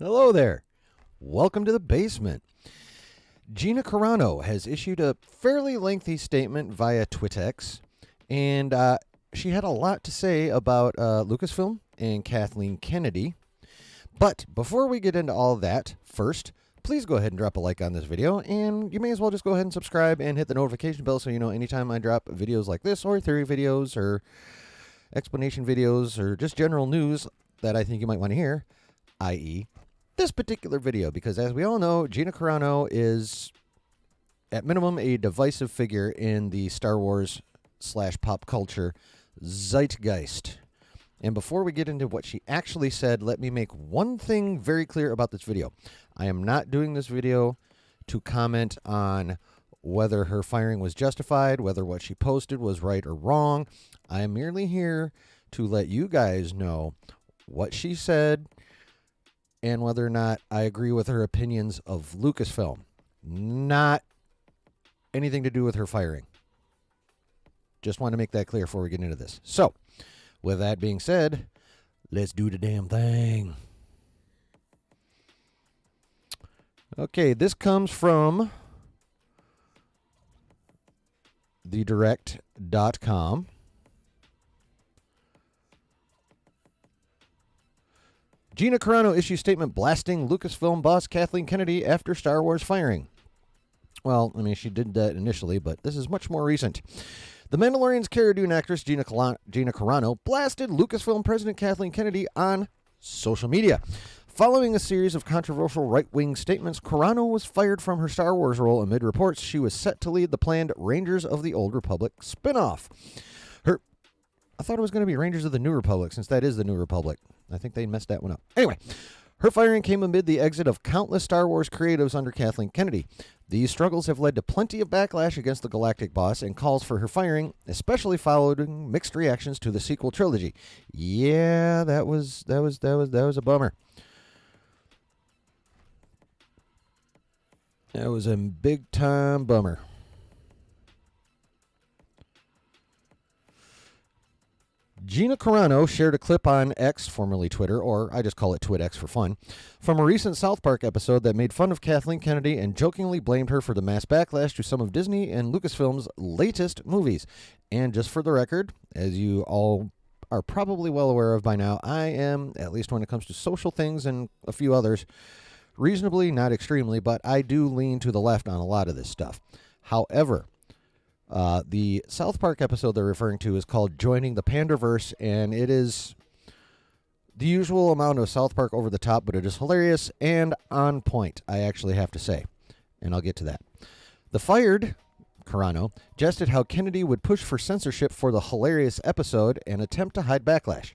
Hello there. Welcome to the basement. Gina Carano has issued a fairly lengthy statement via Twitex, and she had a lot to say about Lucasfilm and Kathleen Kennedy. But before we get into all of that, first, please go ahead and drop a like on this video, and you may as well just go ahead and subscribe and hit the notification bell so you know anytime I drop videos like this, or theory videos, or explanation videos, or just general news that I think you might want to hear, i.e., this particular video, because as we all know, Gina Carano is, at minimum, a divisive figure in the Star Wars / pop culture zeitgeist. And before we get into what she actually said, let me make one thing very clear about this video. I am not doing this video to comment on whether her firing was justified, whether what she posted was right or wrong. I am merely here to let you guys know what she said and whether or not I agree with her opinions of Lucasfilm. Not anything to do with her firing. Just want to make that clear before we get into this. So, with that being said, let's do the damn thing. Okay, this comes from thedirect.com. Gina Carano issues statement blasting Lucasfilm boss Kathleen Kennedy after Star Wars firing. Well, I mean, she did that initially, but this is much more recent. The Mandalorian's Cara Dune actress Gina Carano blasted Lucasfilm President Kathleen Kennedy on social media. Following a series of controversial right-wing statements, Carano was fired from her Star Wars role amid reports she was set to lead the planned Rangers of the Old Republic spinoff. I thought it was going to be Rangers of the New Republic, since that is the New Republic. I think they messed that one up. Anyway, her firing came amid the exit of countless Star Wars creatives under Kathleen Kennedy. These struggles have led to plenty of backlash against the Galactic Boss and calls for her firing, especially following mixed reactions to the sequel trilogy. Yeah, that was a bummer. That was a big time bummer. Gina Carano shared a clip on X, formerly Twitter, or I just call it TwitX for fun, from a recent South Park episode that made fun of Kathleen Kennedy and jokingly blamed her for the mass backlash to some of Disney and Lucasfilm's latest movies. And just for the record, as you all are probably well aware of by now, I am, at least when it comes to social things and a few others, reasonably, not extremely, but I do lean to the left on a lot of this stuff. However, the South Park episode they're referring to is called Joining the Panderverse, and it is the usual amount of South Park over the top, but it is hilarious and on point, I actually have to say. And I'll get to that. The fired Carano jested how Kennedy would push for censorship for the hilarious episode and attempt to hide backlash.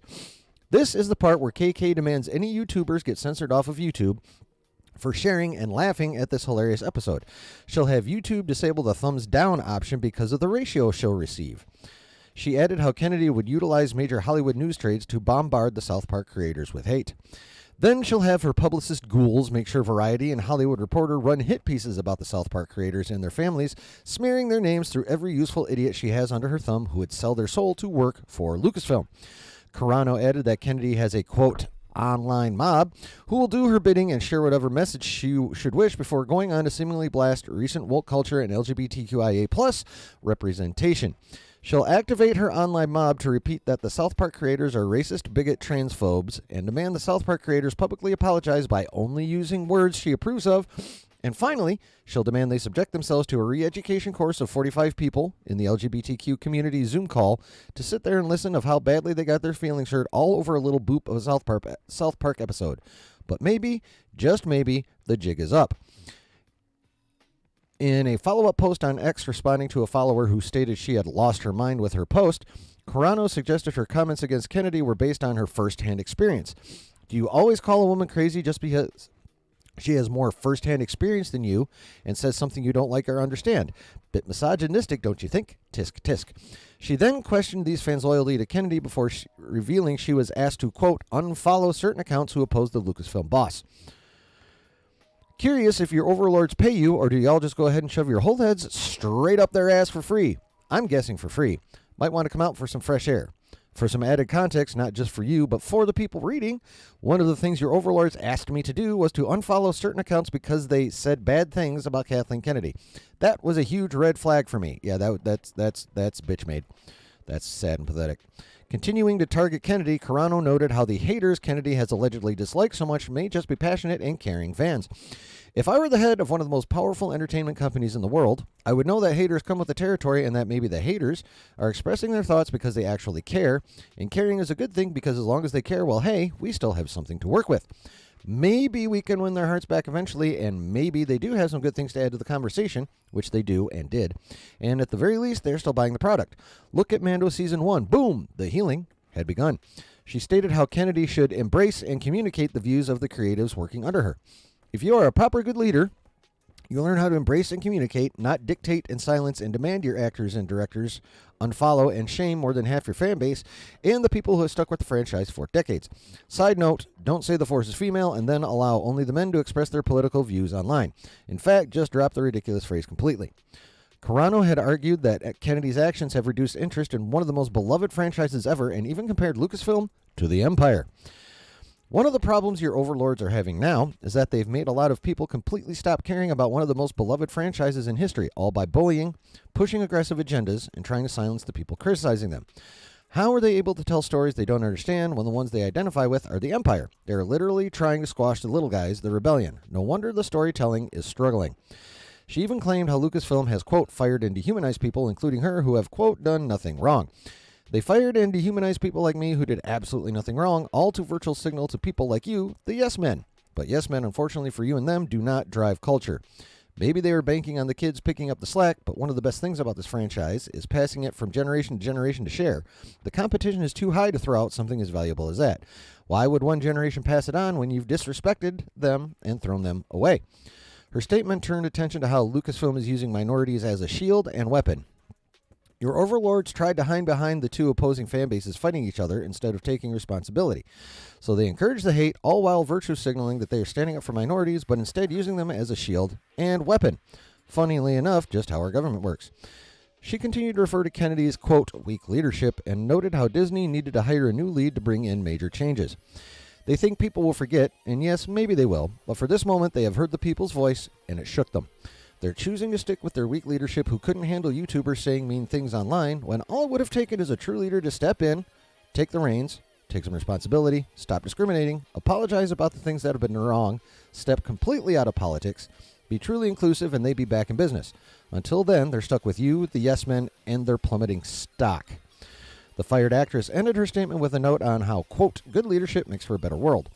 This is the part where KK demands any YouTubers get censored off of YouTube for sharing and laughing at this hilarious episode. She'll have YouTube disable the thumbs down option because of the ratio she'll receive. She added how Kennedy would utilize major Hollywood news trades to bombard the South Park creators with hate. Then she'll have her publicist ghouls make sure Variety and Hollywood Reporter run hit pieces about the South Park creators and their families, smearing their names through every useful idiot she has under her thumb who would sell their soul to work for Lucasfilm. Carano added that Kennedy has a, quote, online mob who will do her bidding and share whatever message she should wish before going on to seemingly blast recent woke culture and LGBTQIA+ representation. She'll activate her online mob to repeat that the South Park creators are racist, bigot, transphobes, and demand the South Park creators publicly apologize by only using words she approves of. And finally, she'll demand they subject themselves to a re-education course of 45 people in the LGBTQ community Zoom call to sit there and listen of how badly they got their feelings hurt all over a little boop of a South Park episode. But maybe, just maybe, the jig is up. In a follow-up post on X responding to a follower who stated she had lost her mind with her post, Carano suggested her comments against Kennedy were based on her first-hand experience. Do you always call a woman crazy just because she has more first-hand experience than you and says something you don't like or understand? Bit misogynistic, don't you think? Tisk, tisk. She then questioned these fans' loyalty to Kennedy before revealing she was asked to, quote, unfollow certain accounts who oppose the Lucasfilm boss. Curious if your overlords pay you, or do y'all just go ahead and shove your whole heads straight up their ass for free? I'm guessing for free. Might want to come out for some fresh air. For some added context, not just for you, but for the people reading, one of the things your overlords asked me to do was to unfollow certain accounts because they said bad things about Kathleen Kennedy. That was a huge red flag for me. Yeah, that's bitch made. That's sad and pathetic. Continuing to target Kennedy, Carano noted how the haters Kennedy has allegedly disliked so much may just be passionate and caring fans. If I were the head of one of the most powerful entertainment companies in the world, I would know that haters come with the territory and that maybe the haters are expressing their thoughts because they actually care. And caring is a good thing because as long as they care, well, hey, we still have something to work with. Maybe we can win their hearts back eventually, and maybe they do have some good things to add to the conversation, which they do and did. And at the very least, they're still buying the product. Look at Mando Season 1. Boom! The healing had begun. She stated how Kennedy should embrace and communicate the views of the creatives working under her. If you are a proper good leader, you'll learn how to embrace and communicate, not dictate and silence and demand your actors and directors unfollow and shame more than half your fan base and the people who have stuck with the franchise for decades. Side note, don't say the Force is female and then allow only the men to express their political views online. In fact, just drop the ridiculous phrase completely. Carano had argued that Kennedy's actions have reduced interest in one of the most beloved franchises ever and even compared Lucasfilm to the Empire. One of the problems your overlords are having now is that they've made a lot of people completely stop caring about one of the most beloved franchises in history, all by bullying, pushing aggressive agendas, and trying to silence the people criticizing them. How are they able to tell stories they don't understand when the ones they identify with are the Empire? They're literally trying to squash the little guys, the rebellion. No wonder the storytelling is struggling. She even claimed how Lucasfilm has, quote, fired and dehumanized people, including her, who have, quote, done nothing wrong. They fired and dehumanized people like me who did absolutely nothing wrong, all to virtual signal to people like you, the yes men. But yes men, unfortunately for you and them, do not drive culture. Maybe they were banking on the kids picking up the slack, but one of the best things about this franchise is passing it from generation to generation to share. The competition is too high to throw out something as valuable as that. Why would one generation pass it on when you've disrespected them and thrown them away? Her statement turned attention to how Lucasfilm is using minorities as a shield and weapon. Your overlords tried to hide behind the two opposing fan bases fighting each other instead of taking responsibility. So they encourage the hate, all while virtue signaling that they are standing up for minorities, but instead using them as a shield and weapon. Funnily enough, just how our government works. She continued to refer to Kennedy's, quote, weak leadership, and noted how Disney needed to hire a new lead to bring in major changes. They think people will forget, and yes, maybe they will, but for this moment they have heard the people's voice, and it shook them. They're choosing to stick with their weak leadership who couldn't handle YouTubers saying mean things online when all it would have taken is a true leader to step in, take the reins, take some responsibility, stop discriminating, apologize about the things that have been wrong, step completely out of politics, be truly inclusive, and they'd be back in business. Until then, they're stuck with you, the yes men, and their plummeting stock. The fired actress ended her statement with a note on how, quote, good leadership makes for a better world.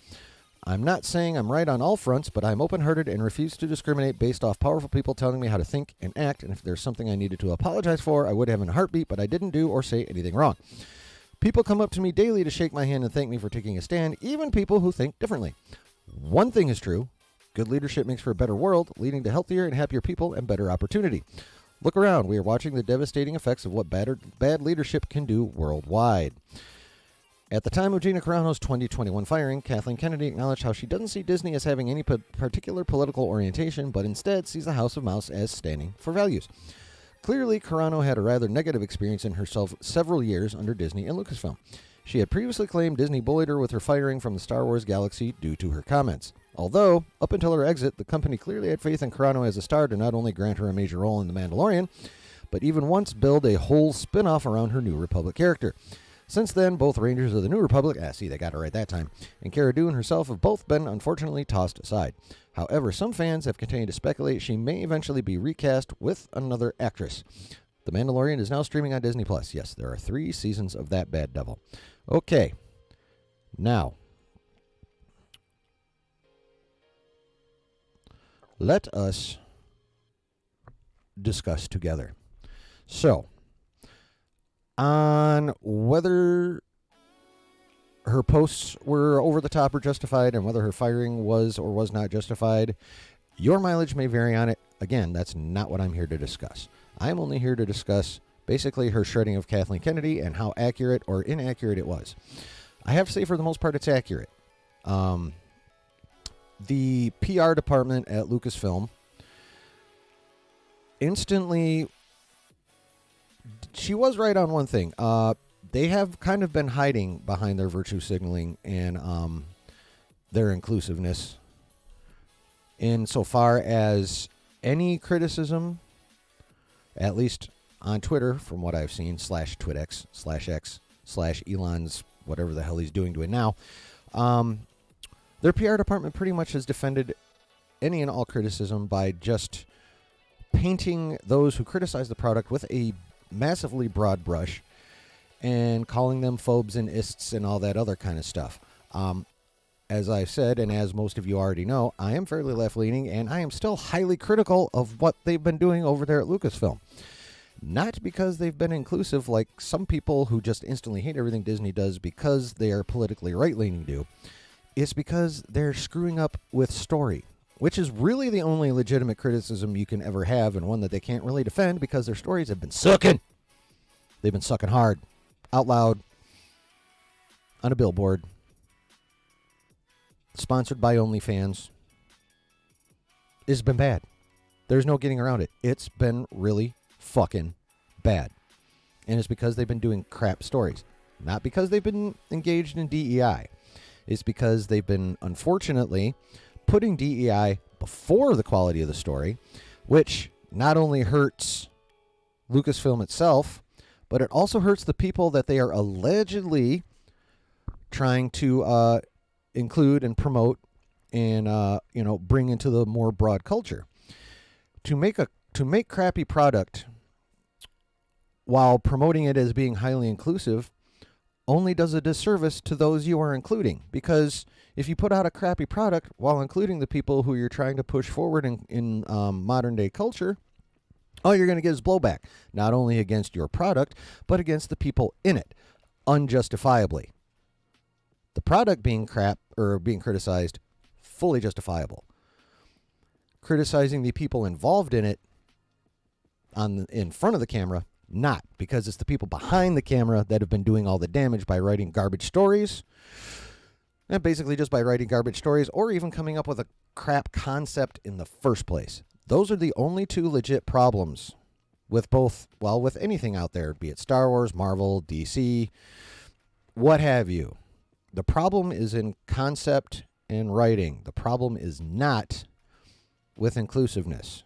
I'm not saying I'm right on all fronts, but I'm open-hearted and refuse to discriminate based off powerful people telling me how to think and act, and if there's something I needed to apologize for, I would have in a heartbeat, but I didn't do or say anything wrong. People come up to me daily to shake my hand and thank me for taking a stand, even people who think differently. One thing is true. Good leadership makes for a better world, leading to healthier and happier people and better opportunity. Look around. We are watching the devastating effects of what bad leadership can do worldwide. At the time of Gina Carano's 2021 firing, Kathleen Kennedy acknowledged how she doesn't see Disney as having any particular political orientation, but instead sees the House of Mouse as standing for values. Clearly, Carano had a rather negative experience in herself several years under Disney and Lucasfilm. She had previously claimed Disney bullied her with her firing from the Star Wars galaxy due to her comments. Although, up until her exit, the company clearly had faith in Carano as a star to not only grant her a major role in The Mandalorian, but even once build a whole spin-off around her New Republic character. Since then, both Rangers of the New Republic, they got it right that time, and Cara Dune herself have both been unfortunately tossed aside. However, some fans have continued to speculate she may eventually be recast with another actress. The Mandalorian is now streaming on Disney+. Yes, there are 3 seasons of that bad devil. Okay. Now, let us discuss together. So, on whether her posts were over the top or justified and whether her firing was or was not justified, your mileage may vary on it. Again, that's not what I'm here to discuss. I'm only here to discuss basically her shredding of Kathleen Kennedy and how accurate or inaccurate it was. I have to say, for the most part, it's accurate. The PR department at Lucasfilm instantly, she was right on one thing. they have kind of been hiding behind their virtue signaling and their inclusiveness insofar as any criticism, at least on Twitter, from what I've seen, /TwitX/X/Elon's whatever the hell he's doing to it now, their PR department pretty much has defended any and all criticism by just painting those who criticize the product with a massively broad brush and calling them phobes and ists and all that other kind of stuff. As I've said, and as most of you already know, I am fairly left-leaning, and I am still highly critical of what they've been doing over there at Lucasfilm. Not because they've been inclusive like some people who just instantly hate everything Disney does because they are politically right-leaning do. It's because they're screwing up with story, which is really the only legitimate criticism you can ever have, and one that they can't really defend because their stories have been sucking. They've been sucking hard, out loud, on a billboard, sponsored by OnlyFans. It's been bad. There's no getting around it. It's been really fucking bad. And it's because they've been doing crap stories. Not because they've been engaged in DEI. It's because they've been, unfortunately, putting DEI before the quality of the story, which not only hurts Lucasfilm itself, but it also hurts the people that they are allegedly trying to include and promote and bring into the more broad culture. To make crappy product while promoting it as being highly inclusive only does a disservice to those you are including. Because if you put out a crappy product while including the people who you're trying to push forward in modern day culture, all you're going to get is blowback, not only against your product, but against the people in it, unjustifiably. The product being crap or being criticized, fully justifiable. Criticizing the people involved in it in front of the camera, not, because it's the people behind the camera that have been doing all the damage by writing garbage stories, and basically just by writing garbage stories or even coming up with a crap concept in the first place. Those are the only two legit problems with with anything out there, be it Star Wars, Marvel, DC, what have you. The problem is in concept and writing. The problem is not with inclusiveness.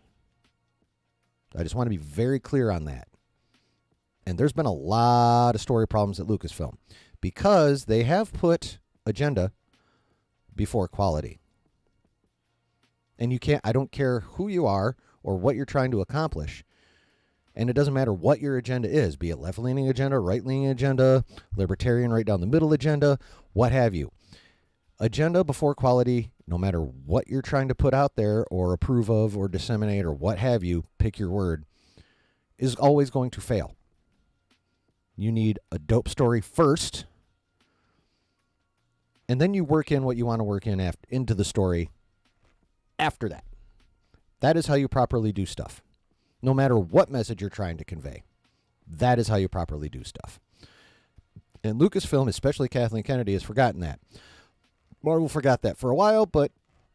I just want to be very clear on that. And there's been a lot of story problems at Lucasfilm because they have put agenda before quality. And I don't care who you are or what you're trying to accomplish. And it doesn't matter what your agenda is, be it left-leaning agenda, right-leaning agenda, libertarian, right down the middle agenda, what have you. Agenda before quality, no matter what you're trying to put out there or approve of or disseminate or what have you, pick your word, is always going to fail. You need a dope story first, and then you work in what you want to work in into the story after that. That is how you properly do stuff. No matter what message you're trying to convey, that is how you properly do stuff. And Lucasfilm, especially Kathleen Kennedy, has forgotten that. Marvel forgot that for a while, but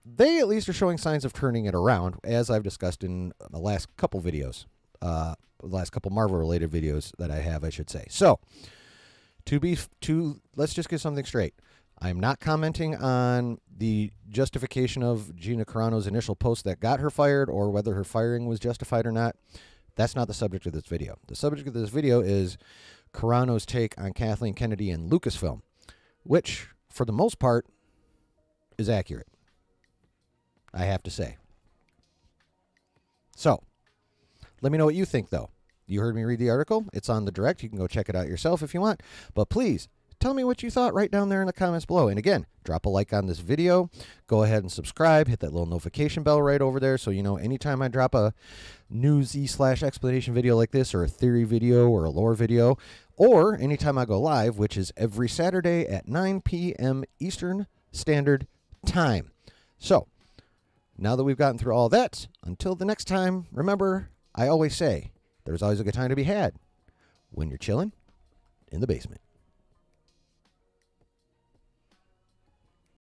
they at least are showing signs of turning it around, as I've discussed in the last couple videos, the last couple Marvel-related videos that I have, I should say. So, let's just get something straight. I'm not commenting on the justification of Gina Carano's initial post that got her fired or whether her firing was justified or not. That's not the subject of this video. The subject of this video is Carano's take on Kathleen Kennedy and Lucasfilm, which, for the most part, is accurate, I have to say. So, let me know what you think, though. You heard me read the article. It's on the Direct. You can go check it out yourself if you want. But please, tell me what you thought right down there in the comments below. And again, drop a like on this video. Go ahead and subscribe. Hit that little notification bell right over there so you know anytime I drop a newsy/explanation video like this, or a theory video, or a lore video, or anytime I go live, which is every Saturday at 9 p.m. Eastern Standard Time. So, now that we've gotten through all that, until the next time, remember, I always say, there's always a good time to be had when you're chilling in the basement.